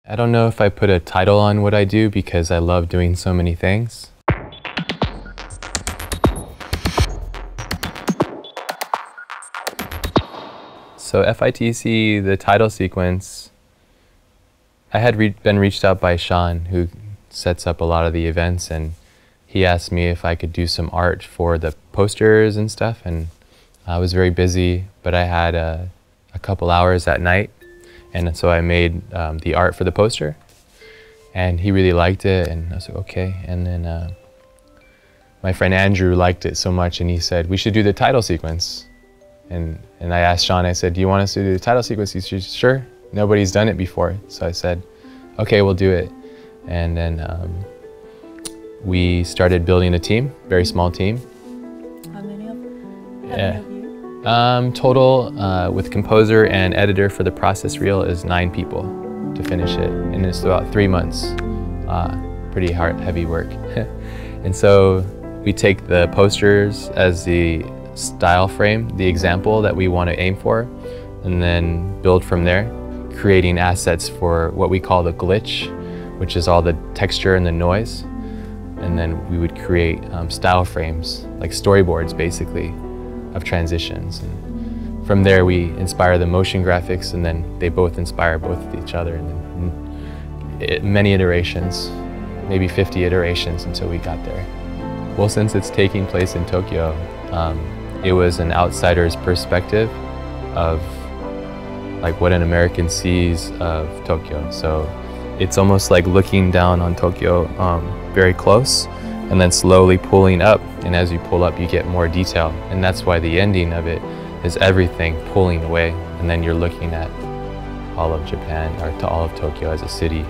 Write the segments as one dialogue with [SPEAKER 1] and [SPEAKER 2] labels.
[SPEAKER 1] I don't know if I put a title on what I do because I love doing so many things. So FITC, the title sequence, I had been reached out by Sean, who sets up a lot of the events, and he asked me if I could do some art for the posters and stuff, and I was very busy, but I had a couple hours at night, and so I made the art for the poster, and he really liked it, and I was like, okay. And then my friend Andrew liked it so much, and he said, we should do the title sequence. And I asked Sean, I said, do you want us to do the title sequence? He said, sure. Nobody's done it before. So I said, okay, we'll do it. And then we started building a team, very small team.
[SPEAKER 2] How many of you?
[SPEAKER 1] Total, with composer and editor for the process reel, is 9 people to finish it. And it's about 3 months. Pretty heavy work. And so we take the posters as the style frame, the example that we want to aim for, and then build from there, creating assets for what we call the glitch, which is all the texture and the noise. And then we would create style frames, like storyboards basically, of transitions. And from there we inspire the motion graphics, and then they both inspire both of each other. And then many iterations, maybe 50 iterations until we got there. Well, since it's taking place in Tokyo, it was an outsider's perspective of like what an American sees of Tokyo. So it's almost like looking down on Tokyo very close and then slowly pulling up. And as you pull up, you get more detail. And that's why the ending of it is everything pulling away. And then you're looking at all of Japan, or to all of Tokyo as a city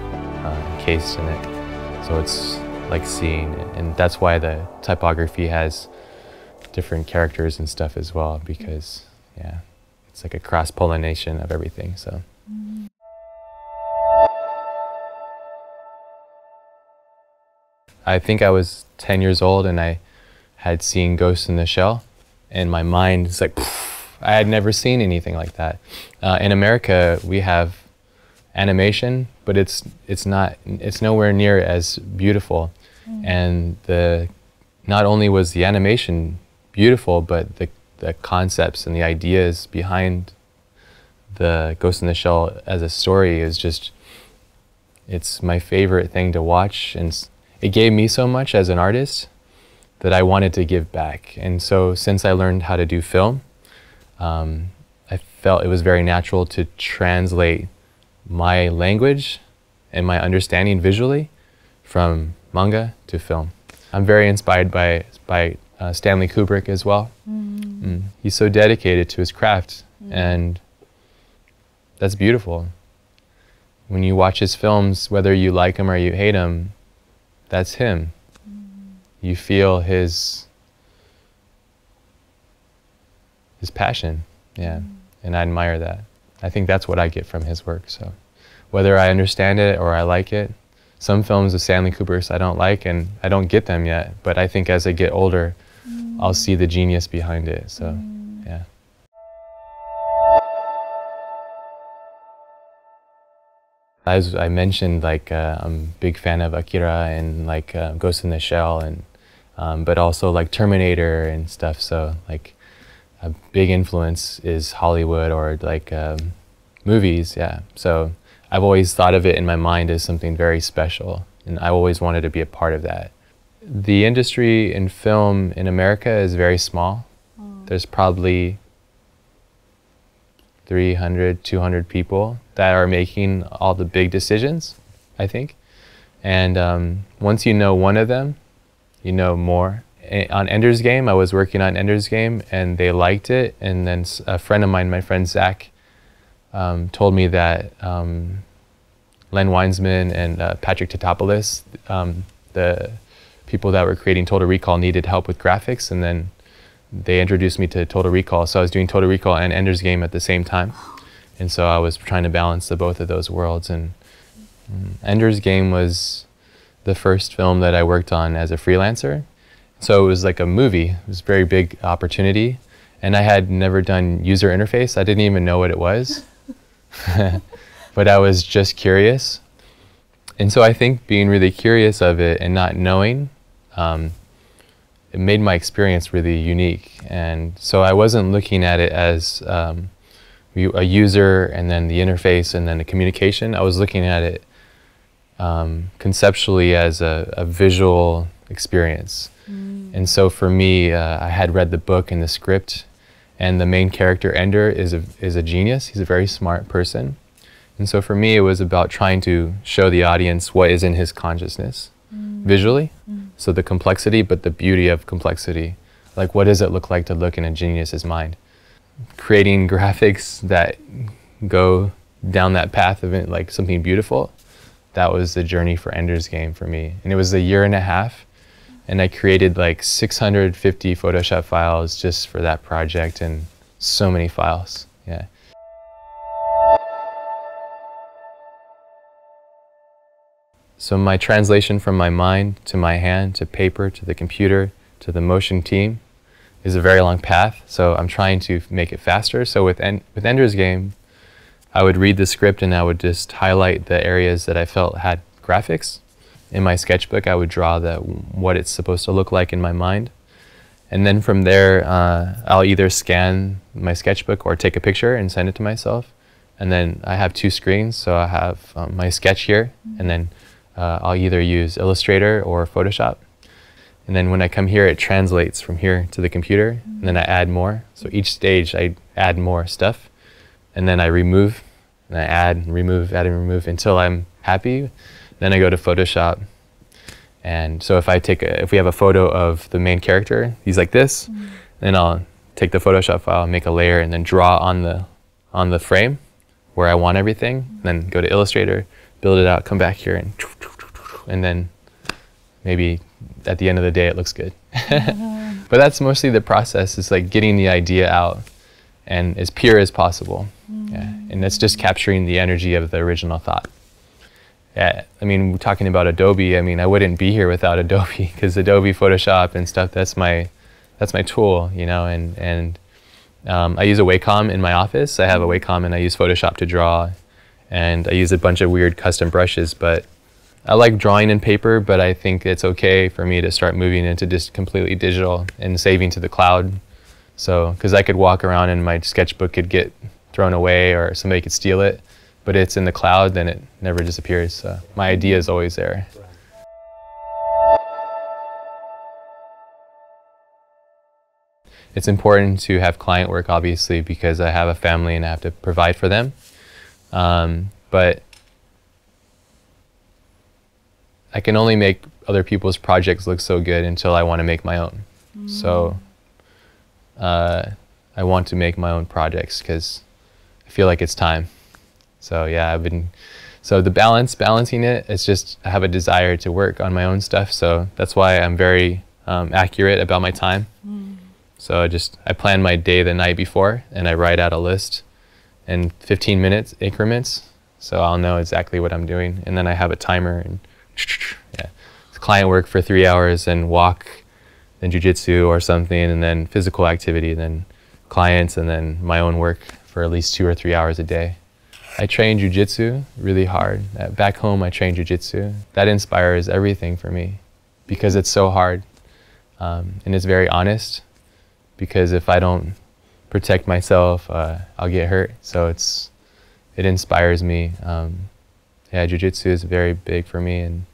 [SPEAKER 1] encased in it. So it's like seeing it. And that's why the typography has different characters and stuff as well, because yeah, it's like a cross-pollination of everything. So I think I was 10 years old and I had seen Ghost in the Shell, and my mind is like, I had never seen anything like that. In America we have animation, but it's nowhere near as beautiful. And not only was the animation beautiful, but the concepts and the ideas behind the Ghost in the Shell as a story is just, it's my favorite thing to watch. And it gave me so much as an artist that I wanted to give back. And so since I learned how to do film, I felt it was very natural to translate my language and my understanding visually from manga to film. I'm very inspired by Stanley Kubrick as well. He's so dedicated to his craft, and that's beautiful. When you watch his films, whether you like him or you hate him, that's him. You feel his passion, yeah, and I admire that. I think that's what I get from his work. So whether I understand it or I like it, some films of Stanley Kubrick's I don't like, and I don't get them yet, but I think as I get older, I'll see the genius behind it, so yeah. As I mentioned, like I'm a big fan of Akira and like Ghost in the Shell, and but also like Terminator and stuff. So like a big influence is Hollywood or like movies, yeah. So I've always thought of it in my mind as something very special, and I always wanted to be a part of that. The industry in film in America is very small. There's probably 300, 200 people that are making all the big decisions, I think. And once you know one of them, you know more. On Ender's Game, I was working on Ender's Game, and they liked it. And then a friend of mine, my friend Zach, told me that Len Wiseman and Patrick Tatopoulos, the people that were creating Total Recall, needed help with graphics, and then they introduced me to Total Recall. So I was doing Total Recall and Ender's Game at the same time. And so I was trying to balance both of those worlds. And Ender's Game was the first film that I worked on as a freelancer. So it was like a movie. It was a very big opportunity. And I had never done user interface. I didn't even know what it was. But I was just curious. And so I think being really curious of it and not knowing, it made my experience really unique. And so I wasn't looking at it as a user and then the interface and then the communication. I was looking at it conceptually as a visual experience. And so for me, I had read the book and the script, and the main character, Ender, is a genius. He's a very smart person. And so for me, it was about trying to show the audience what is in his consciousness visually. So the complexity, but the beauty of complexity. Like, what does it look like to look in a genius's mind? Creating graphics that go down that path of it, like something beautiful, that was the journey for Ender's Game for me. And it was a year and a half, and I created like 650 Photoshop files just for that project, and so many files, yeah. So my translation from my mind to my hand to paper to the computer to the motion team is a very long path, so I'm trying to make it faster. So with Ender's Game, I would read the script and I would just highlight the areas that I felt had graphics. In my sketchbook, I would draw what it's supposed to look like in my mind. And then from there, I'll either scan my sketchbook or take a picture and send it to myself. And then I have two screens, so I have my sketch here, and then I'll either use Illustrator or Photoshop. And then when I come here, it translates from here to the computer, and then I add more. So each stage, I add more stuff, and then I remove, and I add and remove, add and remove until I'm happy. Then I go to Photoshop. And so if we have a photo of the main character, he's like this, then I'll take the Photoshop file, make a layer, and then draw on the frame where I want everything. Then go to Illustrator, build it out, come back here, and then maybe at the end of the day it looks good. But that's mostly the process, is like getting the idea out and as pure as possible. Yeah. And that's just capturing the energy of the original thought. Yeah, I mean, we're talking about Adobe, I mean, I wouldn't be here without Adobe, because Adobe Photoshop and stuff, that's my tool, you know, and I use a Wacom in my office. I have a Wacom and I use Photoshop to draw, and I use a bunch of weird custom brushes, but I like drawing in paper, but I think it's okay for me to start moving into just completely digital and saving to the cloud. So, because I could walk around and my sketchbook could get thrown away or somebody could steal it, but it's in the cloud, then it never disappears. So my idea is always there. It's important to have client work, obviously, because I have a family and I have to provide for them. But I can only make other people's projects look so good until I want to make my own. So I want to make my own projects because I feel like it's time. So yeah, so the balancing it, it's just, I have a desire to work on my own stuff. So that's why I'm very accurate about my time. So I plan my day the night before and I write out a list in 15-minute increments. So I'll know exactly what I'm doing. And then I have a timer, and yeah, client work for 3 hours and walk, then jujitsu or something, and then physical activity, then clients, and then my own work for at least 2 or 3 hours a day. I train jujitsu really hard. Back home, I train jujitsu. That inspires everything for me because it's so hard, and it's very honest, because if I don't protect myself, I'll get hurt. So it inspires me. Yeah, jiu-jitsu is very big for me. And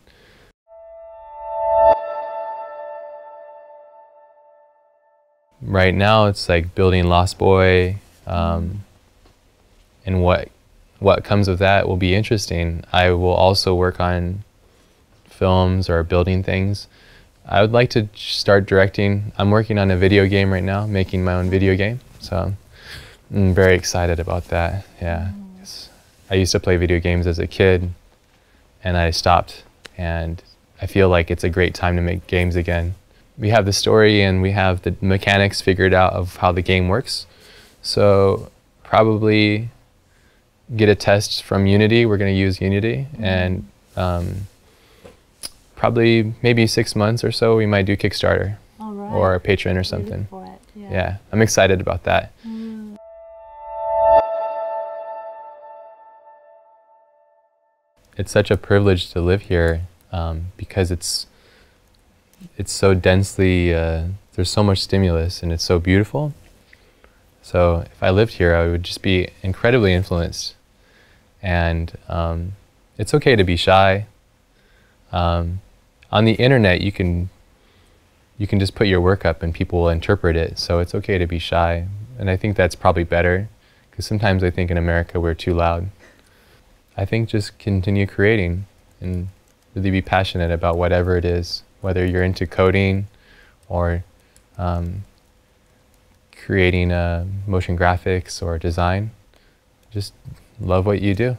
[SPEAKER 1] right now it's like building Lost Boy, and what comes with that will be interesting. I will also work on films or building things. I would like to start directing. I'm working on a video game right now, making my own video game. So I'm very excited about that, yeah. I used to play video games as a kid, and I stopped, and I feel like it's a great time to make games again. We have the story and we have the mechanics figured out of how the game works. So probably get a test from Unity. We're going to use Unity, and probably maybe 6 months or so we might do Kickstarter or a Patreon or something. Yeah, I'm excited about that. it's such a privilege to live here because it's so densely, there's so much stimulus and it's so beautiful. So if I lived here, I would just be incredibly influenced. And it's okay to be shy. On the internet, you can just put your work up and people will interpret it. So it's okay to be shy. And I think that's probably better because sometimes I think in America we're too loud. I think just continue creating and really be passionate about whatever it is, whether you're into coding or creating motion graphics or design. Just love what you do.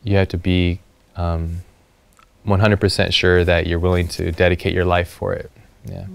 [SPEAKER 1] You have to be 100% sure that you're willing to dedicate your life for it. Yeah.